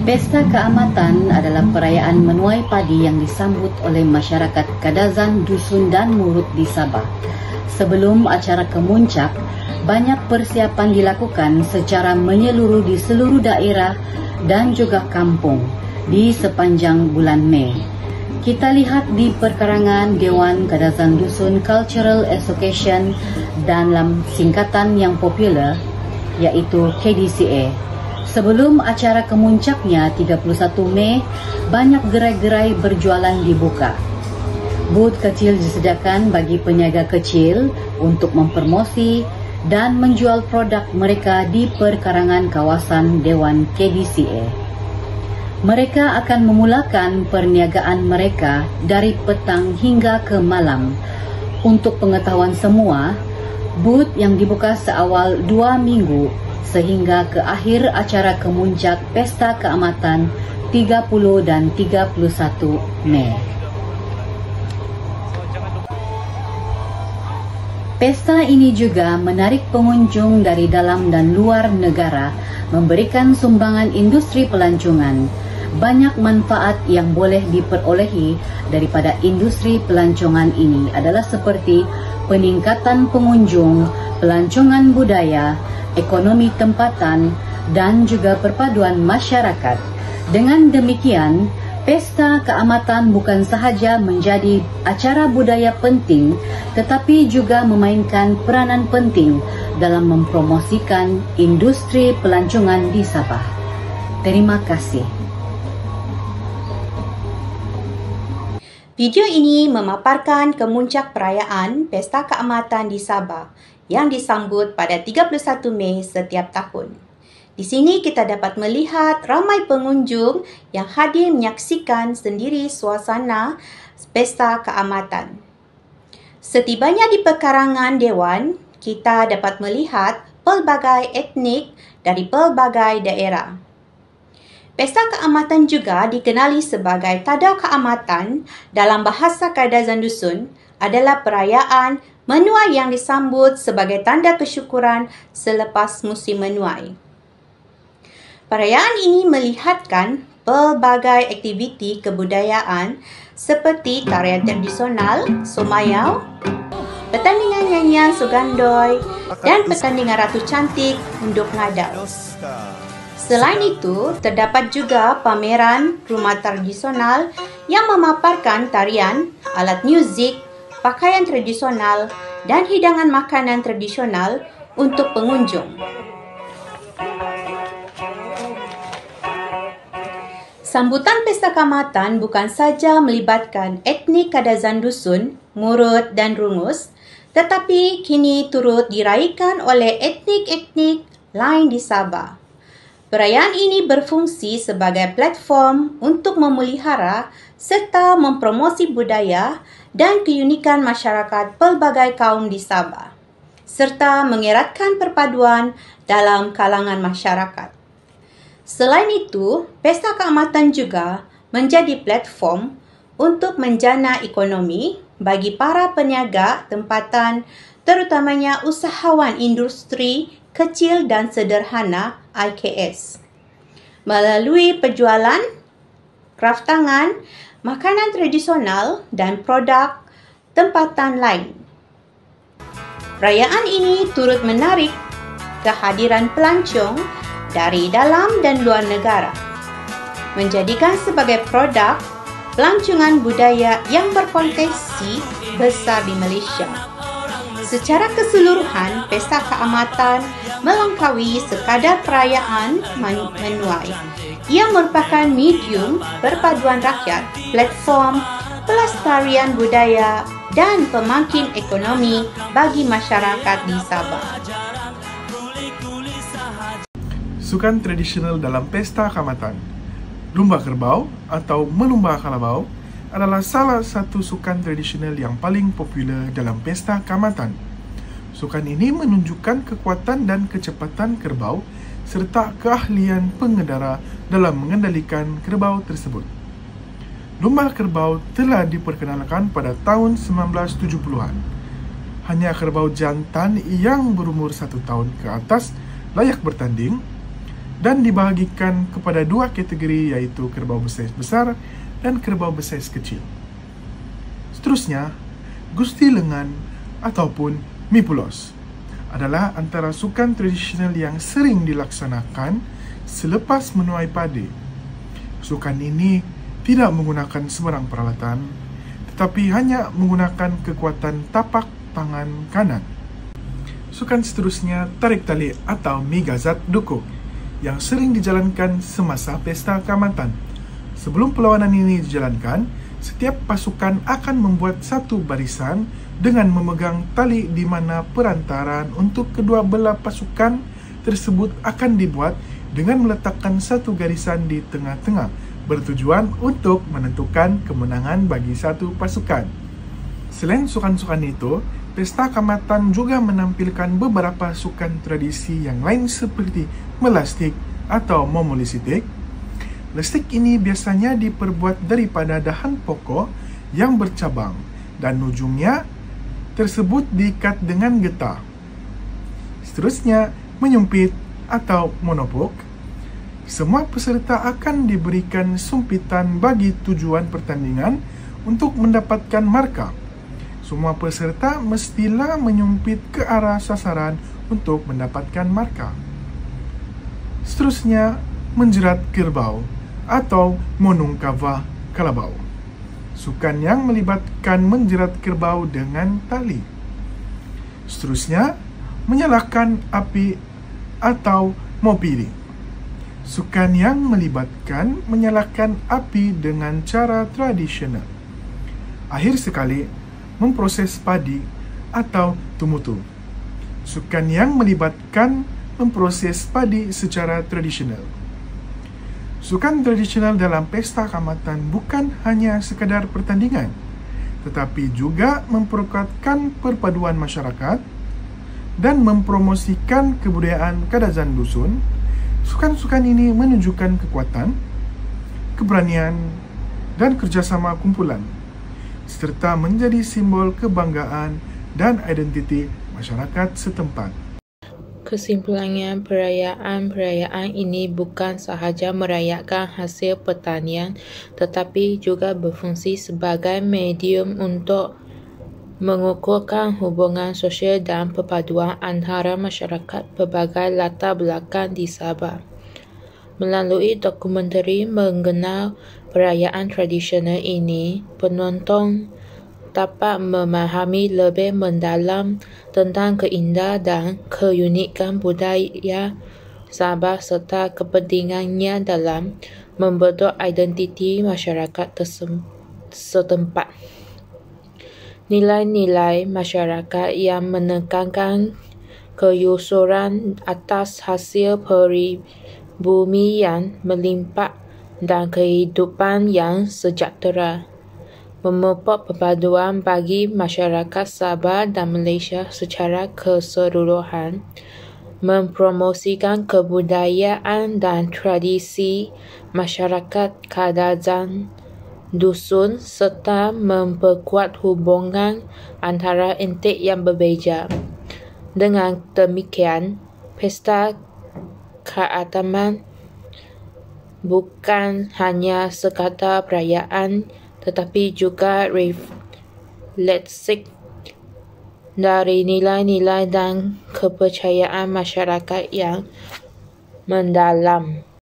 Pesta Keamatan adalah perayaan menuai padi yang disambut oleh masyarakat Kadazan, Dusun dan Murut di Sabah. Sebelum acara kemuncak, banyak persiapan dilakukan secara menyeluruh di seluruh daerah dan juga kampung di sepanjang bulan Mei. Kita lihat di perkarangan Dewan Kadazan Dusun Cultural Association dalam singkatan yang popular iaitu KDCA. Sebelum acara kemuncaknya 31 Mei, banyak gerai-gerai berjualan dibuka. Booth kecil disediakan bagi peniaga kecil untuk mempromosi dan menjual produk mereka di perkarangan kawasan Dewan KDCA. Mereka akan memulakan perniagaan mereka dari petang hingga ke malam. Untuk pengetahuan semua, booth yang dibuka seawal 2 minggu sehingga ke akhir acara kemuncak Pesta Keamatan 30 dan 31 Mei. Pesta ini juga menarik pengunjung dari dalam dan luar negara, memberikan sumbangan industri pelancongan. Banyak manfaat yang boleh diperolehi daripada industri pelancongan ini adalah seperti peningkatan pengunjung, pelancongan budaya, ekonomi tempatan dan juga perpaduan masyarakat. Dengan demikian, Pesta Keamatan bukan sahaja menjadi acara budaya penting tetapi juga memainkan peranan penting dalam mempromosikan industri pelancongan di Sabah. Terima kasih. Video ini memaparkan kemuncak perayaan Pesta Keamatan di Sabah yang disambut pada 31 Mei setiap tahun. Di sini kita dapat melihat ramai pengunjung yang hadir menyaksikan sendiri suasana Pesta Keamatan. Setibanya di perkarangan Dewan, kita dapat melihat pelbagai etnik dari pelbagai daerah. Pesta Keamatan juga dikenali sebagai Tadau Keamatan dalam bahasa Kadazan Dusun adalah perayaan menuai yang disambut sebagai tanda kesyukuran selepas musim menuai. Perayaan ini melihatkan pelbagai aktiviti kebudayaan seperti tarian tradisional, somayau, pertandingan nyanyian sugandoi dan pertandingan Ratu Cantik Unduk Ngadau. Selain itu, terdapat juga pameran rumah tradisional yang memaparkan tarian, alat muzik, pakaian tradisional dan hidangan makanan tradisional untuk pengunjung. Sambutan Pesta Keamatan bukan saja melibatkan etnik Kadazan Dusun, Murut dan Rungus, tetapi kini turut diraikan oleh etnik-etnik lain di Sabah. Perayaan ini berfungsi sebagai platform untuk memelihara serta mempromosi budaya dan keunikan masyarakat pelbagai kaum di Sabah, serta mengeratkan perpaduan dalam kalangan masyarakat. Selain itu, Pesta Keamatan juga menjadi platform untuk menjana ekonomi bagi para peniaga tempatan, terutamanya usahawan industri kecil dan sederhana IKS, melalui penjualan kraf tangan, makanan tradisional dan produk tempatan lain. Perayaan ini turut menarik kehadiran pelancong dari dalam dan luar negara, menjadikan sebagai produk pelancongan budaya yang berpotensi besar di Malaysia. Secara keseluruhan, Pesta Keamatan melangkaui sekadar perayaan menuai. Ia merupakan medium perpaduan rakyat, platform pelestarian budaya dan pemangkin ekonomi bagi masyarakat di Sabah. Sukan tradisional dalam Pesta Keamatan, Lumba Kerbau atau Melumba Kalabau adalah salah satu sukan tradisional yang paling popular dalam Pesta Keamatan. Sukan ini menunjukkan kekuatan dan kecepatan kerbau serta keahlian pengendara dalam mengendalikan kerbau tersebut. Lumba kerbau telah diperkenalkan pada tahun 1970-an. Hanya kerbau jantan yang berumur 1 tahun ke atas layak bertanding dan dibahagikan kepada dua kategori, iaitu kerbau bersaiz besar dan kerbau bersaiz kecil. Seterusnya, gusti lengan ataupun mipulos adalah antara sukan tradisional yang sering dilaksanakan selepas menuai padi. Sukan ini tidak menggunakan sebarang peralatan, tetapi hanya menggunakan kekuatan tapak tangan kanan. Sukan seterusnya tarik tali atau migazat dukuk yang sering dijalankan semasa pesta kaamatan. Sebelum perlawanan ini dijalankan, setiap pasukan akan membuat satu barisan dengan memegang tali di mana perantaran untuk kedua belah pasukan tersebut akan dibuat dengan meletakkan satu garisan di tengah-tengah, bertujuan untuk menentukan kemenangan bagi satu pasukan. Selain sukan-sukan itu, pesta kaamatan juga menampilkan beberapa sukan tradisi yang lain seperti melastik atau memolisitik. Lestik ini biasanya diperbuat daripada dahan pokok yang bercabang dan ujungnya tersebut diikat dengan getah. Seterusnya, menyumpit atau monopok. Semua peserta akan diberikan sumpitan bagi tujuan pertandingan untuk mendapatkan markah. Semua peserta mestilah menyumpit ke arah sasaran untuk mendapatkan markah. Seterusnya, menjerat kerbau atau monungkava kalabau. Sukan yang melibatkan menjerat kerbau dengan tali. Seterusnya, menyalakan api atau mopiri. Sukan yang melibatkan menyalakan api dengan cara tradisional. Akhir sekali, memproses padi atau tumutu. Sukan yang melibatkan memproses padi secara tradisional. Sukan tradisional dalam pesta kaamatan bukan hanya sekadar pertandingan, tetapi juga memperkuatkan perpaduan masyarakat dan mempromosikan kebudayaan Kadazan dusun. Sukan-sukan ini menunjukkan kekuatan, keberanian, dan kerjasama kumpulan, serta menjadi simbol kebanggaan dan identiti masyarakat setempat. Kesimpulannya, perayaan-perayaan ini bukan sahaja merayakan hasil pertanian, tetapi juga berfungsi sebagai medium untuk mengukuhkan hubungan sosial dan perpaduan antara masyarakat pelbagai latar belakang di Sabah. Melalui dokumentari mengenal perayaan tradisional ini, penonton dapat memahami lebih mendalam tentang keindahan dan keunikan budaya Sabah serta kepentingannya dalam membentuk identiti masyarakat setempat. Nilai-nilai masyarakat yang menekankan keyusuran atas hasil peribumi yang melimpah dan kehidupan yang sejahtera, memupuk perpaduan bagi masyarakat Sabah dan Malaysia secara keseluruhan, mempromosikan kebudayaan dan tradisi masyarakat Kadazan dusun serta memperkuat hubungan antara etnik yang berbeza. Dengan demikian, pesta kaamatan bukan hanya sekadar perayaan, tetapi juga refleksi dari nilai-nilai dan kepercayaan masyarakat yang mendalam.